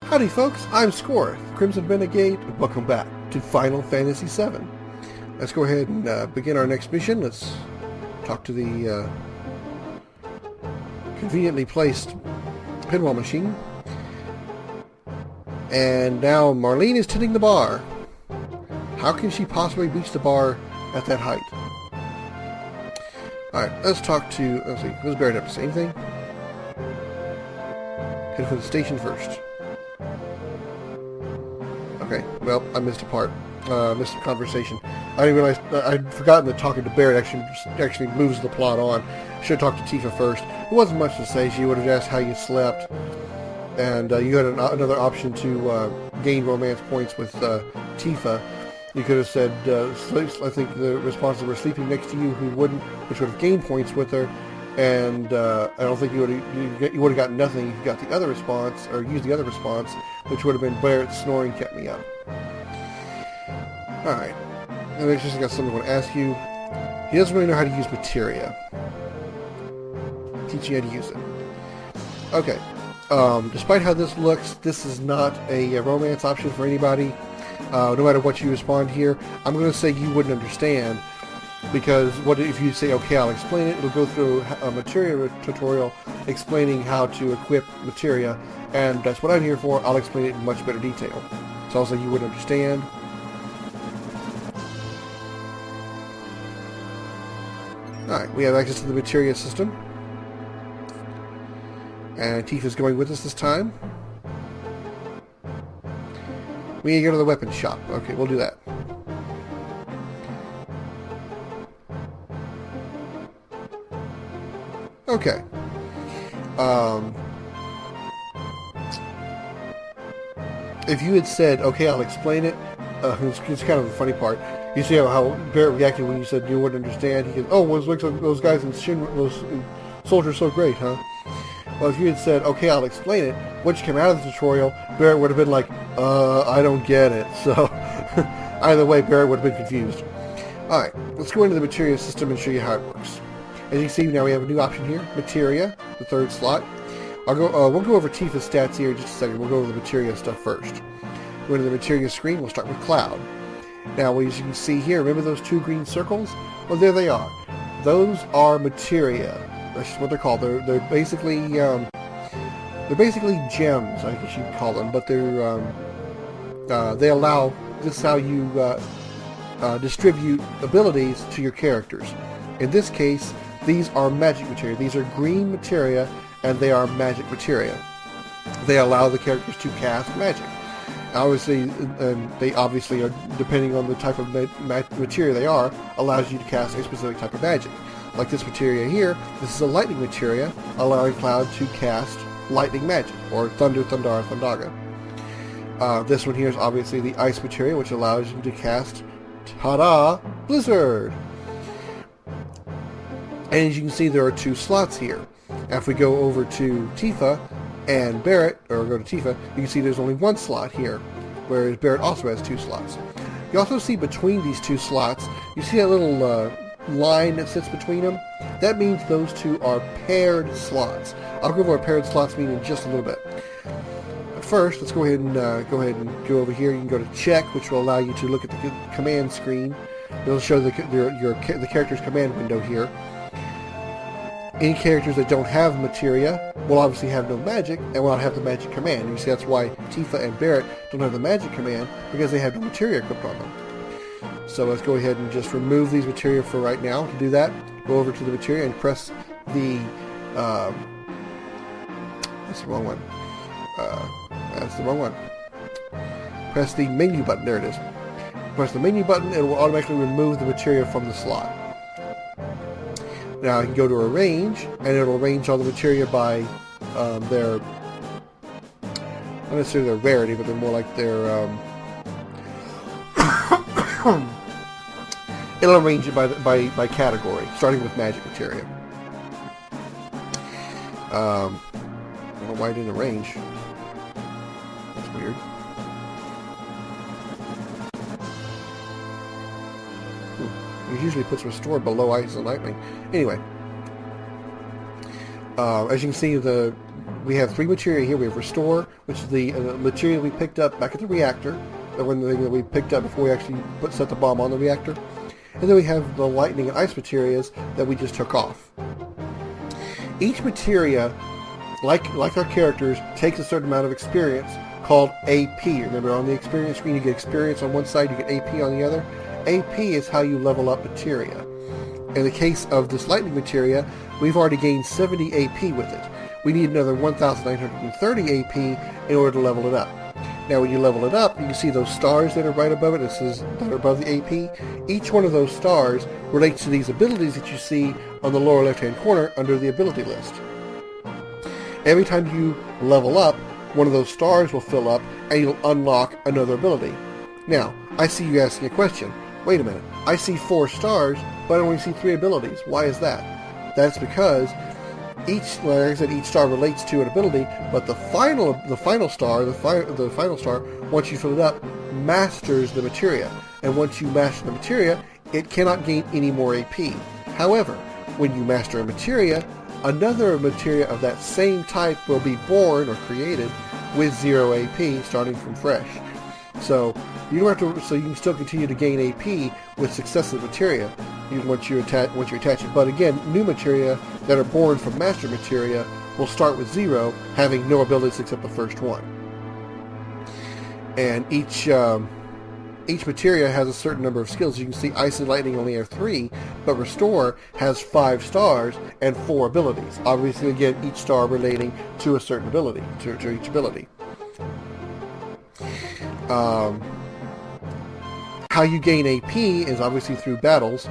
Howdy folks, I'm Scoryth, Crimson Renegade, and welcome back to Final Fantasy VII. Let's go ahead and begin our next mission. Let's talk to the conveniently placed pinball machine. And now Marlene is tending the bar. How can she possibly reach the bar at that height? Alright, let's talk to, let's see, who's Barrett up to? Same thing? Head for the station first. Okay, well, I missed a part. Missed the conversation. I didn't realize, I'd forgotten that talking to Barrett actually moves the plot on. Should have talked to Tifa first. There wasn't much to say. She would have asked how you slept. And you had another option to gain romance points with Tifa. You could have said, I think the responses were sleeping next to you, who wouldn't, which would have gained points with her. And I don't think you would have gotten nothing if you got the other response, or used the other response, which would have been Barrett snoring kept me up. Alright. And I just got something I want to ask you. He doesn't really know how to use Materia. Teach you how to use it. Okay. Despite how this looks, this is not a romance option for anybody. No matter what you respond here, I'm going to say you wouldn't understand. Because what if you say, okay, I'll explain it, it'll go through a Materia tutorial explaining how to equip Materia, and that's what I'm here for. I'll explain it in much better detail. So I'll say you wouldn't understand. Alright, we have access to the Materia system. And Tifa's going with us this time. We need to go to the weapons shop. Okay, we'll do that. Okay. If you had said, okay, I'll explain it, it's kind of the funny part. You see how Barrett reacted when you said you wouldn't understand. He goes, oh, those guys in those soldiers so great, huh? Well, if you had said, okay, I'll explain it, once you came out of the tutorial, Barrett would have been like, I don't get it. So, either way, Barrett would have been confused. Alright, let's go into the Materia system and show you how it works. As you see, now we have a new option here, Materia, the third slot. We'll go over Tifa's stats here in just a second. We'll go over the Materia stuff first. Go into the Materia screen, we'll start with Cloud. Now, as you can see here, remember those two green circles? Well, there they are. Those are Materia. That's what they're called. They're basically gems, I guess you'd call them, but they allow, this is how you distribute abilities to your characters. In this case, these are magic materia. These are green materia, and they are magic materia. They allow the characters to cast magic. Obviously, they obviously are, depending on the type of materia they are, allows you to cast a specific type of magic. Like this materia here, this is a lightning materia, allowing Cloud to cast lightning magic, or thunder, thundara, thundaga. This one here is obviously the ice materia, which allows you to cast, ta-da, blizzard. And as you can see, there are two slots here. Now, if we go over to Tifa and Barrett, or go to Tifa, you can see there's only one slot here, whereas Barrett also has two slots. You also see between these two slots, you see that little line that sits between them? That means those two are paired slots. I'll go over what paired slots mean in just a little bit. But first, let's go ahead and go over here. You can go to check, which will allow you to look at the command screen. It'll show the character's command window here. Any characters that don't have materia will obviously have no magic and will not have the magic command. And you see that's why Tifa and Barrett don't have the magic command, because they have no materia equipped on them. So let's go ahead and just remove these materia for right now. To do that, go over to the materia and press the... that's the wrong one. That's the wrong one. Press the menu button. There it is. Press the menu button and it will automatically remove the materia from the slot. Now you can go to arrange, and it'll arrange all the materia by their, not necessarily their rarity, but they're more like their, it'll arrange it by category, starting with magic materia. I don't know why it didn't arrange. That's weird. It usually puts restore below ice and lightning. Anyway, as you can see, the we have 3 materia here. We have Restore, which is the materia we picked up back at the reactor, the one thing that we picked up before we actually set the bomb on the reactor. And then we have the lightning and ice materias that we just took off. Each materia, like our characters, takes a certain amount of experience called AP. Remember, on the experience screen you get experience on one side, you get AP on the other. AP is how you level up materia. In the case of this lightning materia, we've already gained 70 AP with it. We need another 1,930 AP in order to level it up. Now when you level it up, you can see those stars that are right above it. It says that are above the AP. Each one of those stars relates to these abilities that you see on the lower left-hand corner under the ability list. Every time you level up, one of those stars will fill up and you'll unlock another ability. Now, I see you asking a question. Wait a minute, I see 4 stars, but I only see 3 abilities. Why is that? That's because each star relates to an ability, but the final star, once you fill it up, masters the materia. And once you master the materia, it cannot gain any more AP. However, when you master a materia, another materia of that same type will be born or created with 0 AP, starting from fresh. So you don't have to. So you can still continue to gain AP with successive materia once you attach it. But again, new materia that are born from master materia will start with 0, having no abilities except the first one. And each materia has a certain number of skills. You can see Ice and Lightning only have 3, but Restore has 5 stars and 4 abilities. Obviously, again, each star relating to a certain ability, to each ability. How you gain AP is obviously through battles,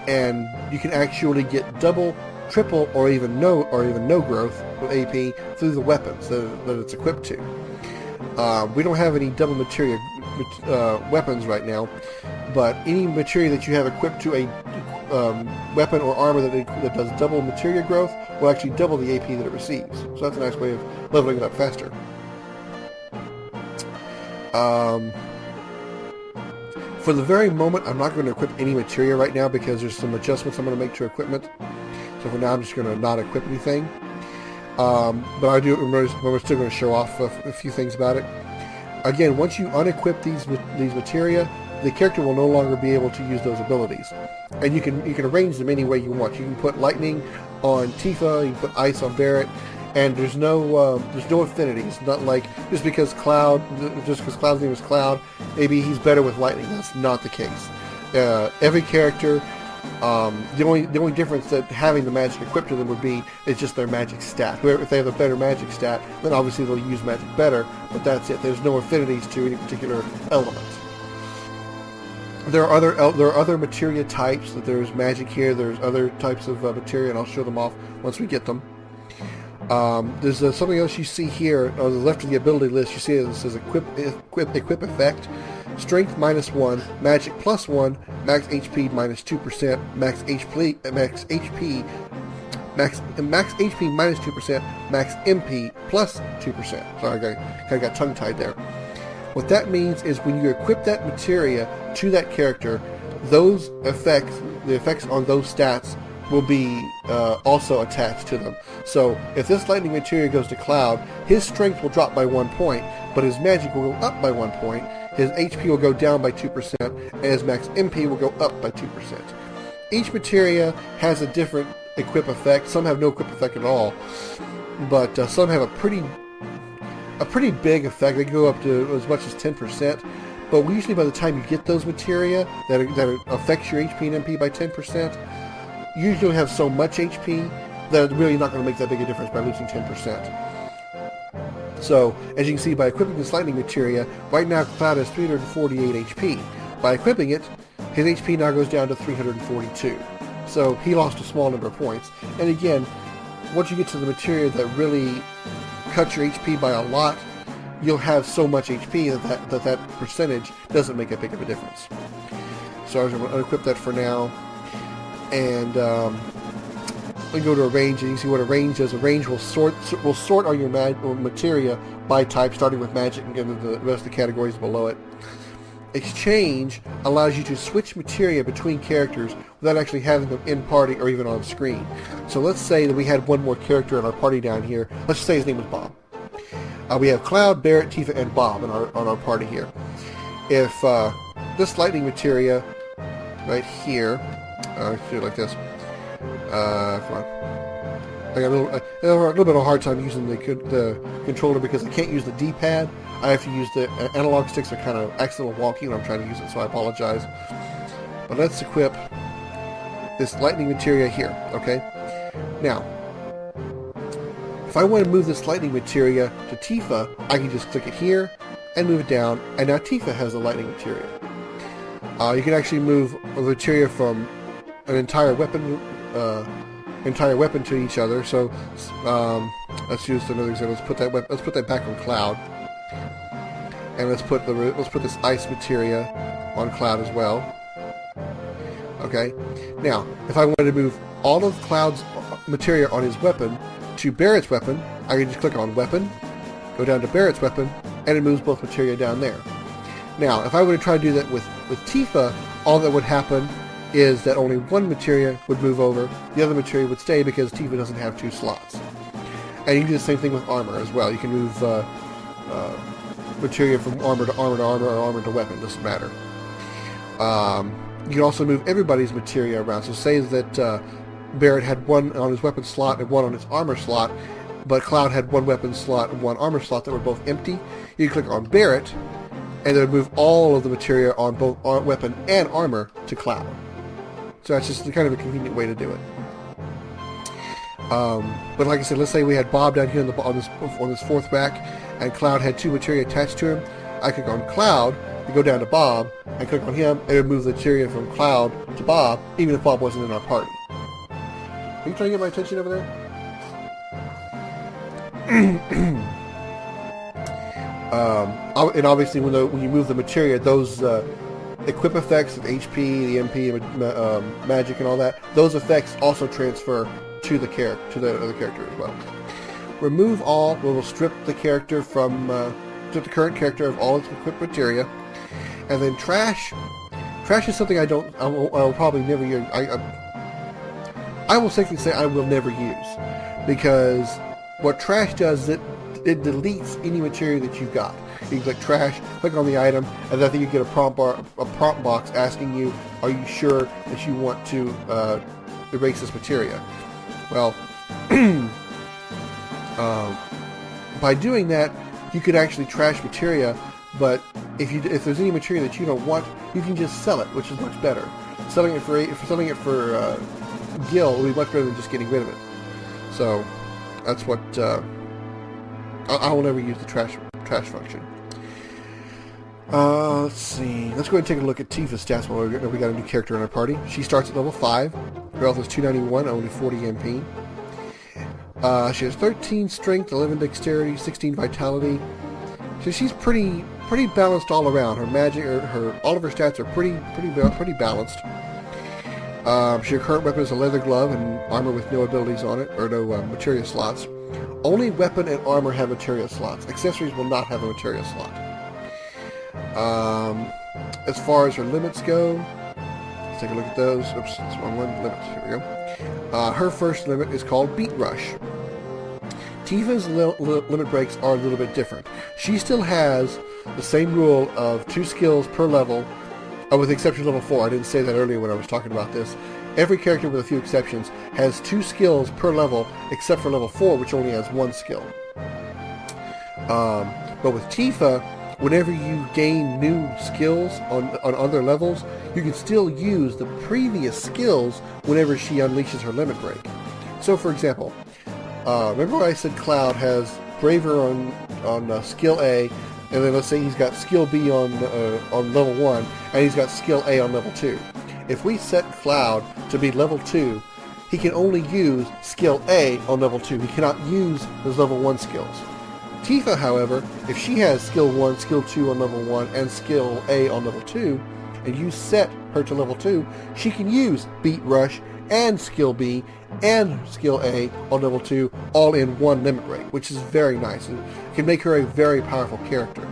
and you can actually get double, triple, or even no growth of AP through the weapons that it's equipped to. We don't have any double materia weapons right now, but any materia that you have equipped to a weapon or armor that does double materia growth will actually double the AP that it receives. So that's a nice way of leveling it up faster. For the very moment, I'm not going to equip any materia right now because there's some adjustments I'm going to make to equipment. So for now, I'm just going to not equip anything. But I'm still going to show off a few things about it. Again, once you unequip these materia, the character will no longer be able to use those abilities. And you can arrange them any way you want. You can put lightning on Tifa, you can put ice on Barret, and there's no affinities. Not like just because Cloud's name is Cloud, maybe he's better with lightning. That's not the case. Every character, the only difference that having the magic equipped to them would be is just their magic stat. If they have a better magic stat, then obviously they'll use magic better. But that's it. There's no affinities to any particular element. There are other materia types. That there's magic here. There's other types of materia, and I'll show them off once we get them. There's something else you see here on the left of the ability list. You see it says equip effect, strength -1, magic +1, max HP -2%, max HP -2%, max MP +2%. Sorry, I got tongue tied there. What that means is when you equip that materia to that character, the effects on those stats will be also attached to them. So if this lightning materia goes to Cloud, his strength will drop by 1 point, but his magic will go up by 1 point, his HP will go down by 2%, and his max MP will go up by 2%. Each materia has a different equip effect. Some have no equip effect at all, but some have a pretty big effect. They go up to as much as 10%. But usually by the time you get those materia that affects your HP and MP by 10%, you usually have so much HP that it's really not going to make that big a difference by losing 10%. So, as you can see, by equipping this lightning materia, right now Cloud has 348 HP. By equipping it, his HP now goes down to 342. So he lost a small number of points. And again, once you get to the materia that really cuts your HP by a lot, you'll have so much HP that percentage doesn't make that big of a difference. So I'm going to unequip that for now. And we go to a range, and you can see what a range is. A range will sort on your materia by type, starting with magic and getting to the rest of the categories below it. exchange allows you to switch materia between characters without actually having them in party or even on screen. So let's say that we had one more character in our party down here. Let's just say his name was Bob. We have Cloud, Barrett, Tifa, and Bob on our party here. If this lightning materia right here, let's do it like this. Come on. I got a little bit of a hard time using the controller because I can't use the D-pad. I have to use the analog sticks are kind of accidental wonky when I'm trying to use it, so I apologize. But let's equip this lightning materia here, okay? Now, if I want to move this lightning materia to Tifa, I can just click it here and move it down, and now Tifa has the lightning materia. You can actually move a materia from an entire weapon to each other. So let's use another example. Let's put that back on Cloud, and let's put this ice materia on Cloud as well. Okay. Now, if I wanted to move all of Cloud's materia on his weapon to Barrett's weapon, I can just click on Weapon, go down to Barrett's weapon, and it moves both materia down there. Now, if I were to try to do that with Tifa, all that would happen is that only one materia would move over, the other materia would stay because Tifa doesn't have 2 slots. And you can do the same thing with armor as well. You can move materia from armor to armor to armor or armor to weapon, doesn't matter. You can also move everybody's materia around. So say that Barrett had one on his weapon slot and one on his armor slot, but Cloud had one weapon slot and one armor slot that were both empty. You can click on Barrett, and it would move all of the materia on both weapon and armor to Cloud. So that's just kind of a convenient way to do it. But like I said, let's say we had Bob down here on this 4th rack, and Cloud had 2 materia attached to him. I click on Cloud, and go down to Bob, and click on him, and it would move the materia from Cloud to Bob, even if Bob wasn't in our party. Are you trying to get my attention over there? And obviously, when you move the materia, those equip effects of HP, the MP, magic, and all that, those effects also transfer to the other character as well. Remove all will strip the character from strip the current character of all its equipped materia, and then trash. Trash is something I will probably never use. I will safely say I will never use, because what trash does is it deletes any material that you've got. You click trash, click on the item, and then I think you get a prompt box asking you, are you sure that you want to erase this materia? Well, by doing that, you could actually trash materia, but if there's any material that you don't want, you can just sell it, which is much better. Selling it for Gil will be much better than just getting rid of it. So that's what I will never use the trash function. Let's see. Let's go ahead and take a look at Tifa's stats while we got a new character in our party. She starts at level 5. Her health is 291, only 40 MP. She has 13 strength, 11 dexterity, 16 vitality. So she's pretty balanced all around. Her magic, all of her stats are pretty balanced. Her current weapon is a leather glove and armor with no abilities on it, or no materia slots. Only weapon and armor have materia slots. Accessories will not have a materia slot. As far as her limits go, let's take a look at those. Oops, that's one limit. Here we go. Her first limit is called Beat Rush. Tifa's limit breaks are a little bit different. She still has the same rule of 2 skills per level, with the exception of level 4. I didn't say that earlier when I was talking about this. Every character, with a few exceptions, has 2 skills per level, except for level 4, which only has 1 skill. But with Tifa, whenever you gain new skills on other levels, you can still use the previous skills whenever she unleashes her limit break. So, for example, remember I said Cloud has Braver on skill A, and then let's say he's got skill B on level 1, and he's got skill A on level 2. If we set Cloud to be level 2, he can only use skill A on level 2. He cannot use his level 1 skills. Tifa, however, if she has skill 1, skill 2 on level 1, and skill A on level 2, and you set her to level 2, she can use Beat Rush and skill B and skill A on level 2 all in one limit break, which is very nice. It can make her a very powerful character.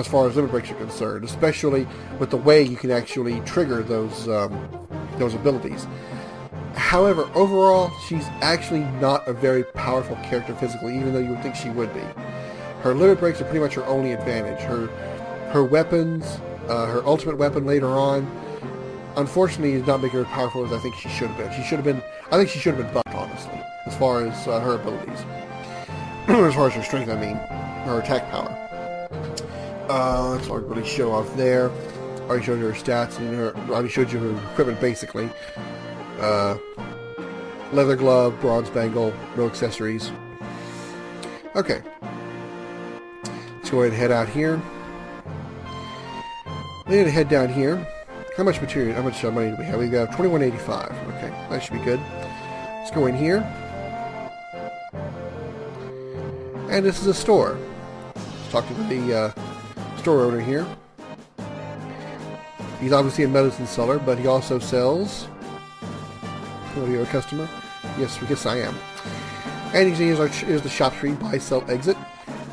as far as limit breaks are concerned, especially with the way you can actually trigger those abilities. However, overall, she's actually not a very powerful character physically, even though you would think she would be. Her limit breaks are pretty much her only advantage. Her weapons, her ultimate weapon later on, unfortunately, did not make her as powerful as I think she should have been. I think she should have been buffed, honestly, as far as her abilities. As far as her strength, I mean, her attack power. That's all I really show off there. I already showed you her stats and I already showed you her equipment basically. Leather glove, bronze bangle, no accessories. Okay. Let's go ahead and head out here. We're going to head down here. How much money do we have? We got 2185. Okay, that should be good. Let's go in here. And this is a store. Let's talk to the store owner here. He's obviously a medicine seller, but he also sells... Are you a customer? Yes, I guess I am. And here's the shop tree, buy, sell, exit.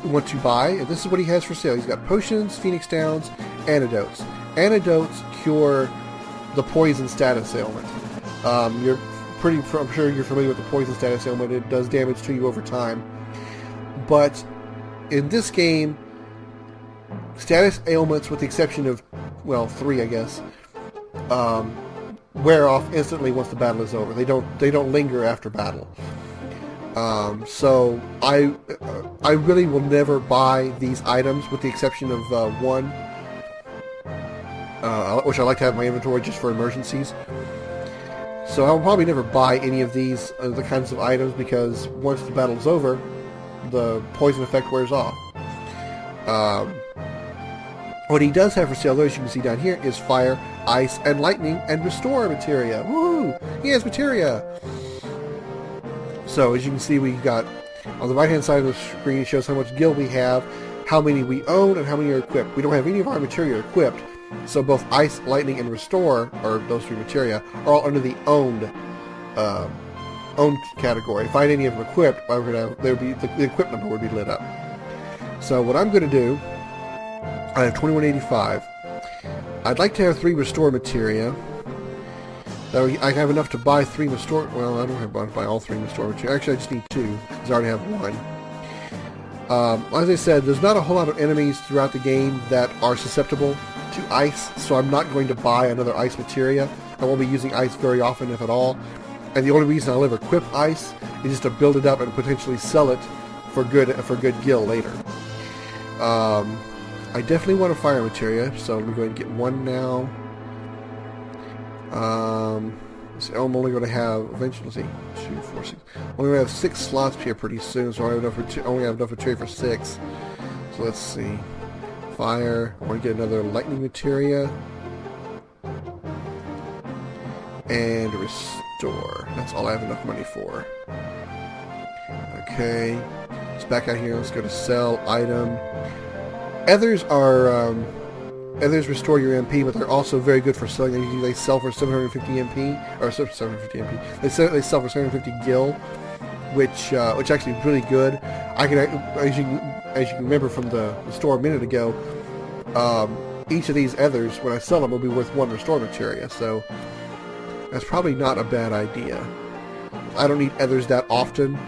We want to buy, and this is what he has for sale. He's got potions, phoenix downs, antidotes. Antidotes cure the poison status ailment. I'm sure you're familiar with the poison status ailment. It does damage to you over time. But in this game, status ailments, with the exception of, well, 3, I guess, wear off instantly once the battle is over. They don't linger after battle. So I really will never buy these items, with the exception of one, which I like to have in my inventory just for emergencies. So I'll probably never buy any of these the kinds of items, because once the battle's over, the poison effect wears off. What he does have for sale, though, as you can see down here, is fire, ice, and lightning, and restore materia. Woo! He has materia! So, as you can see, we've got, on the right-hand side of the screen, it shows how much gil we have, how many we own, and how many are equipped. We don't have any of our materia equipped, so both ice, lightning, and restore, or those 3 materia, are all under the owned category. If I had any of them equipped, the equip number would be lit up. So, what I'm going to do, I have 2185. I'd like to have 3 restore materia. That way I have enough to buy 3 restore... Well, I don't have enough to buy all 3 restore materia. Actually, I just need 2, because I already have 1. As I said, there's not a whole lot of enemies throughout the game that are susceptible to ice, so I'm not going to buy another ice materia. I won't be using ice very often, if at all. And the only reason I'll ever equip ice is just to build it up and potentially sell it for good gil later. I definitely want a fire materia, so let me go ahead and get 1 now. So I'm only going to have, eventually, let's see, 2, 4, 6. I'm only going to have 6 slots here pretty soon, so I only have enough materia for 6. So let's see. Fire. I want to get another lightning materia. And restore. That's all I have enough money for. Okay. Let's back out here. Let's go to sell item. Ethers are, Ethers restore your MP, but they're also very good for selling. They sell for 750 MP, or 750 MP. They sell for 750 gil, which actually is really good. I can, as you can remember from the store a minute ago, each of these ethers, when I sell them, will be worth 1 restore materia. So that's probably not a bad idea. I don't need ethers that often.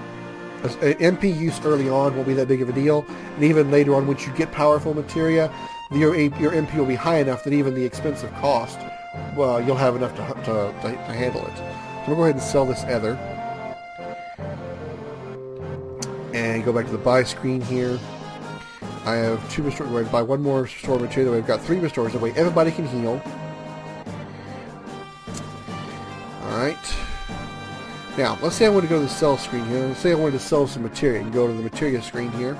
MP use early on won't be that big of a deal, and even later on, once you get powerful materia, your MP will be high enough that even the expensive cost, well, you'll have enough to handle it. So we'll go ahead and sell this ether, and go back to the buy screen here. I have 2 restore. Go ahead and buy 1 more restore material. We've got 3 restores. That way everybody can heal. All right. Now, let's say I want to go to the sell screen here. Let's say I wanted to sell some materia. You can go to the materia screen here.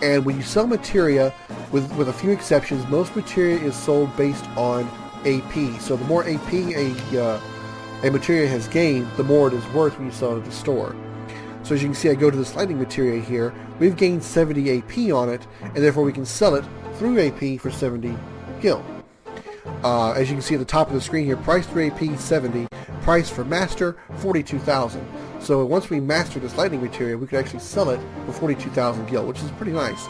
And when you sell materia, with a few exceptions, most materia is sold based on AP. So the more AP a materia has gained, the more it is worth when you sell it at the store. So as you can see, I go to this lightning materia here. We've gained 70 AP on it, and therefore we can sell it through AP for 70 gil. As you can see at the top of the screen here, price through AP 70, price for master 42,000. So once we master this lightning materia, we could actually sell it for 42,000 gil, which is pretty nice.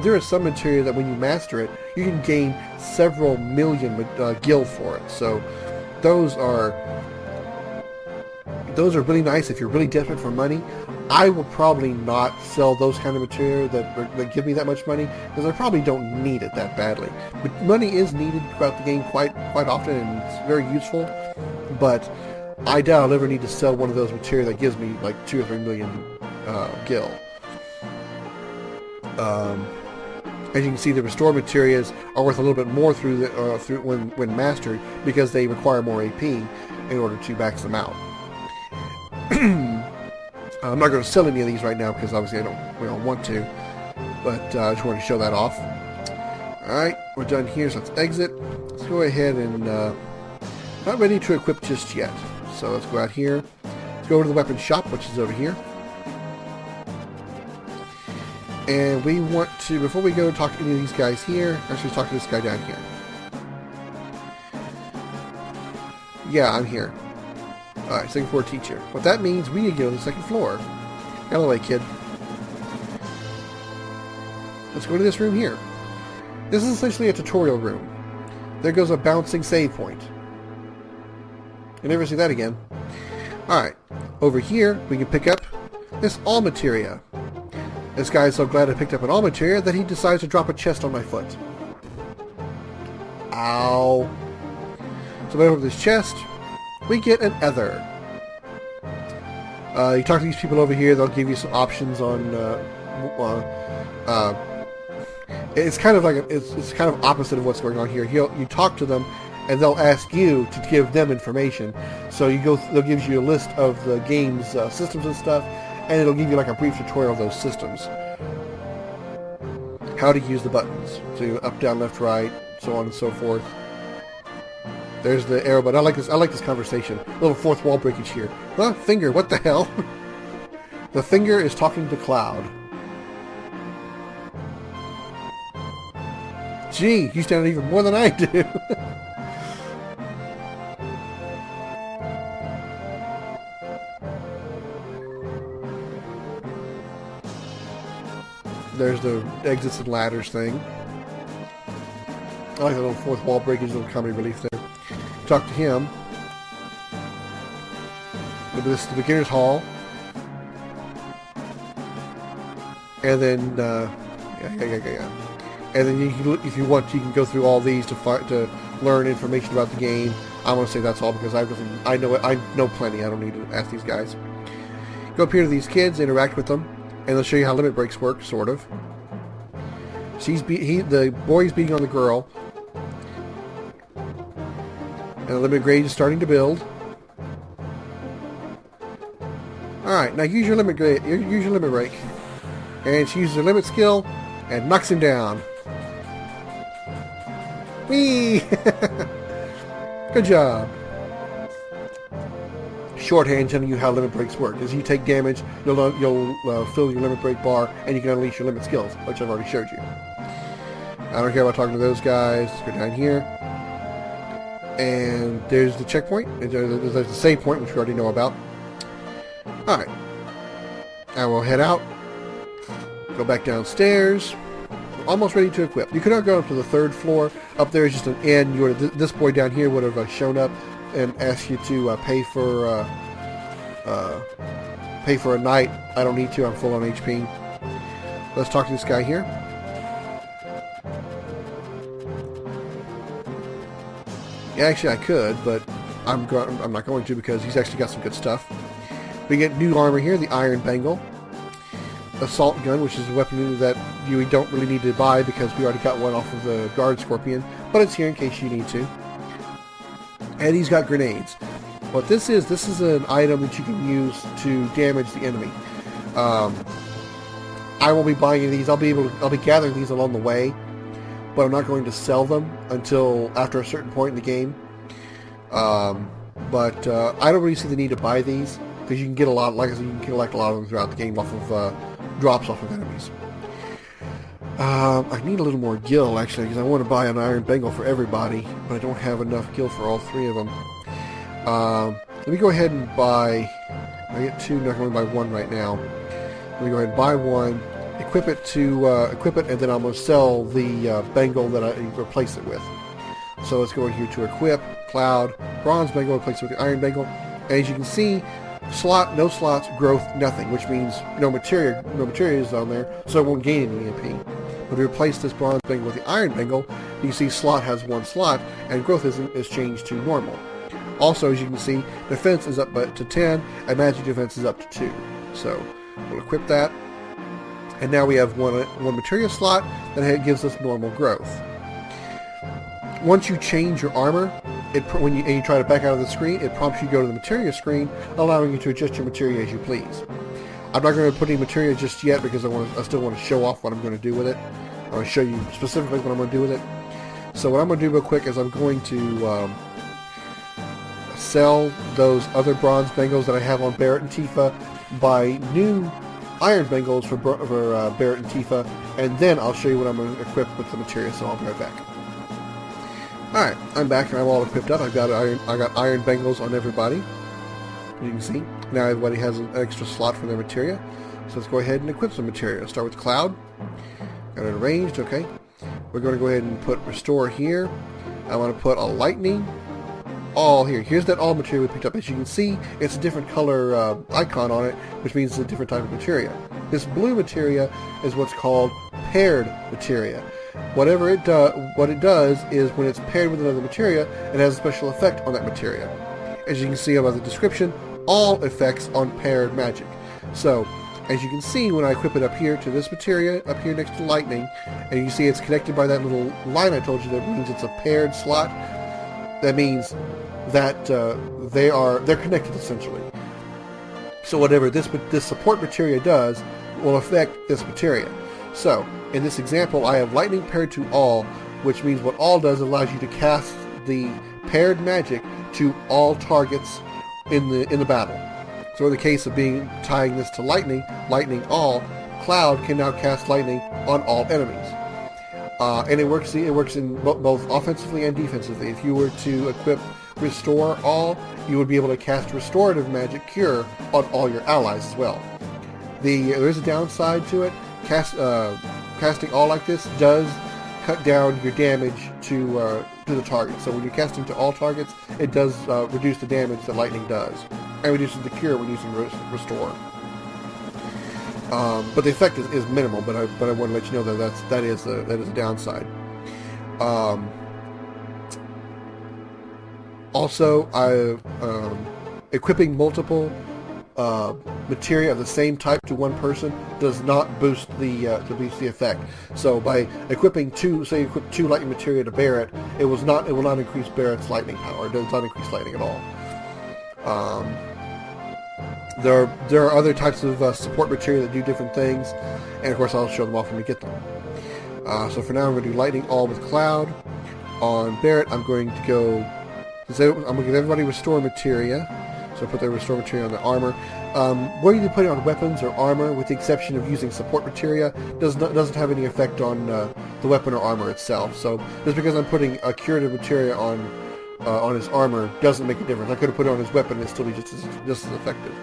there is some material that when you master it, you can gain several million gil for it. So those are really nice if you're really desperate for money. I will probably not sell those kind of material that give me that much money, because I probably don't need it that badly. But money is needed throughout the game quite often, and it's very useful. But I doubt I'll ever need to sell one of those material that gives me like 2 or 3 million gil. As you can see, the restored materials are worth a little bit more through when mastered, because they require more AP in order to max them out. I'm not going to sell any of these right now because obviously we don't want to, but I just wanted to show that off. Alright, we're done here, so let's exit. Let's go ahead and not ready to equip just yet. So let's go out here. Let's go over to the weapon shop, which is over here. And we want to, before we go talk to any of these guys here, actually talk to this guy down here. Yeah, I'm here. Alright, second floor teacher. What that means, we need to go to the second floor. Hello, kid. Let's go to this room here. This is essentially a tutorial room. There goes a bouncing save point. You never see that again. Alright, over here, we can pick up this all materia. This guy is so glad I picked up an all materia that he decides to drop a chest on my foot. Ow. So over this chest, we get an ether. You talk to these people over here, they'll give you some options on it's kind of like it's kind of opposite of what's going on here. You talk to them and they'll ask you to give them information. So they'll give you a list of the game's systems and stuff, and it'll give you like a brief tutorial of those systems. How to use the buttons. So up, down, left, right, so on and so forth. There's the arrow button. I like this conversation. A little fourth wall breakage here. Huh? Finger, what the hell? The finger is talking to Cloud. Gee, you stand out even more than I do. There's the exits and ladders thing. I like that little fourth wall breakage, little comedy relief there. Talk to him. This is the beginner's hall. And then, And then if you want, you can go through all these to learn information about the game. I'm gonna say that's all because I know plenty. I don't need to ask these guys. Go up here to these kids, interact with them, and they'll show you how limit breaks work, sort of. The boy's beating on the girl, and the limit grade is starting to build. All right, now use your limit grade. Use your limit break, and she uses her limit skill and knocks him down. Whee! Good job. Shorthand telling you how limit breaks work. As you take damage, you'll fill your limit break bar, and you can unleash your limit skills, which I've already showed you. I don't care about talking to those guys. Let's go down here. And there's the checkpoint. There's the save point, which we already know about. Alright. Now we'll head out. Go back downstairs. We're almost ready to equip. You could not go up to the third floor. Up there is just an inn. This boy down here would have shown up and asked you to pay for a night. I don't need to. I'm full on HP. Let's talk to this guy here. Yeah, actually, I could, but I'm not going to because he's actually got some good stuff. We get new armor here, the Iron Bangle. Assault gun, which is a weapon that you don't really need to buy because we already got one off of the Guard Scorpion, but it's here in case you need to. And he's got grenades. What this is an item that you can use to damage the enemy. I won't be buying any of these. I'll be gathering these along the way, but I'm not going to sell them until after a certain point in the game. But I don't really see the need to buy these because you can get a lot. Like I said, you can collect a lot of them throughout the game off of drops off of enemies. I need a little more gil actually because I want to buy an Iron Bangle for everybody, but I don't have enough gil for all three of them. Let me go ahead and buy. I get two. Not going to buy one right now. Let me go ahead and buy one. equip it and then I'm going to sell the bangle that I replace it with. So let's go here to equip, cloud, bronze bangle, replace it with the iron bangle. And as you can see, no slots, growth, nothing, which means no materia is on there, so it won't gain any EMP. But we replace this bronze bangle with the iron bangle, you can see slot has 1 slot, and growth is changed to normal. Also, as you can see, defense is up to 10, and magic defense is up to 2. So we'll equip that, and now we have one materia slot that gives us normal growth. Once you change your armor, when you try to back out of the screen, it prompts you to go to the materia screen, allowing you to adjust your materia as you please. I'm not going to put any materia just yet because I still want to show off what I'm going to do with it. I want to show you specifically what I'm going to do with it. So what I'm going to do real quick is I'm going to sell those other bronze bangles that I have on Barret and Tifa, buy new iron bangles for Barret and Tifa, and then I'll show you what I'm going to equip with the materia. So I'll be right back. Alright, I'm back and I'm all equipped up. I got iron bangles on everybody. You can see. Now everybody has an extra slot for their materia. So let's go ahead and equip some materia. Let's start with cloud. Got it arranged, okay. We're going to go ahead and put restore here. I want to put a lightning all here. Here's that all materia we picked up. As you can see, it's a different color icon on it, which means it's a different type of materia. This blue materia is what's called paired materia. What it does is when it's paired with another materia, it has a special effect on that materia. As you can see above the description, all effects on paired magic. So, as you can see, when I equip it up here to this materia, up here next to lightning, and you see it's connected by that little line I told you, that means it's a paired slot. That means that they're connected essentially. So whatever this support materia does will affect this materia. So, in this example, I have lightning paired to all, which means what all does allows you to cast the paired magic to all targets in the battle. So in the case of tying this to lightning all, cloud can now cast lightning on all enemies. And it works in both offensively and defensively. If you were to equip restore all, you would be able to cast restorative magic cure on all your allies as well. There is a downside to it. Casting all like this does cut down your damage to the target. So when you're casting to all targets, it does reduce the damage that lightning does, and reduces the cure when using restore. But the effect is minimal. But I want to let you know that is a downside. Also, equipping multiple materia of the same type to one person does not boost the effect. So by equipping say you equip 2 lightning materia to Barret, it will not increase Barret's lightning power. It does not increase lightning at all. There are other types of support materia that do different things, and of course I'll show them off when we get them. So for now I'm going to do lightning all with cloud. On Barret I'm going to give everybody restore materia. So put their restore materia on the armor. Where you put it on weapons or armor, with the exception of using support materia, doesn't have any effect on the weapon or armor itself. So just because I'm putting a curative materia on his armor doesn't make a difference. I could have put it on his weapon and it'd still be just as effective.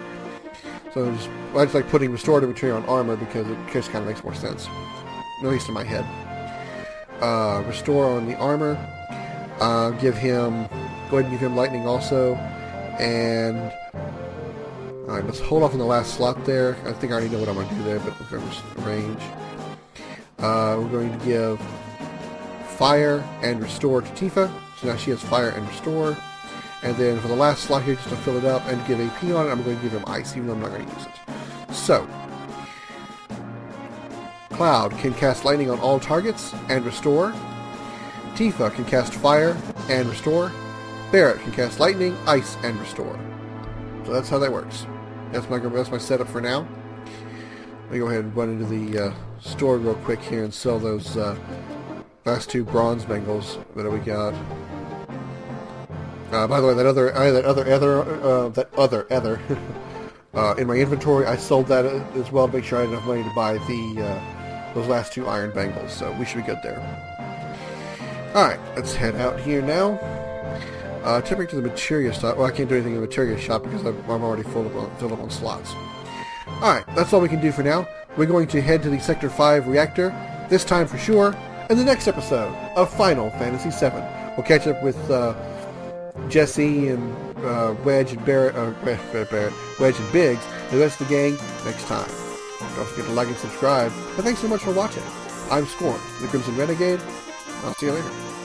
So I just like putting restorative materia on armor because it just kind of makes more sense, at least in my head. Restore on the armor. Go ahead and give him lightning also. And alright, let's hold off on the last slot there. I think I already know what I'm going to do there, but we're going to arrange. We're going to give fire and restore to Tifa. So now she has fire and restore. And then for the last slot here, just to fill it up and give AP on it, I'm going to give him ice, even though I'm not going to use it. So, Cloud can cast lightning on all targets and restore. Tifa can cast fire and restore. Barret can cast lightning, ice, and restore. So that's how that works. That's my setup for now. Let me go ahead and run into the store real quick here and sell those last 2 bronze bangles that we got. By the way, that other ether in my inventory, I sold that as well to make sure I had enough money to buy those last 2 iron bangles. So we should be good there. All right, let's head out here now. Tipping to the materia shop. Well, I can't do anything in the materia shop because I'm already filled up on slots. Alright, that's all we can do for now. we're going to head to the Sector 5 reactor, this time for sure, in the next episode of Final Fantasy VII. We'll catch up with Jesse and Wedge and Barrett, Wedge and Biggs, and the rest of the gang next time. Don't forget to like and subscribe, and thanks so much for watching. I'm Scoryth, the Crimson Renegade. I'll see you later.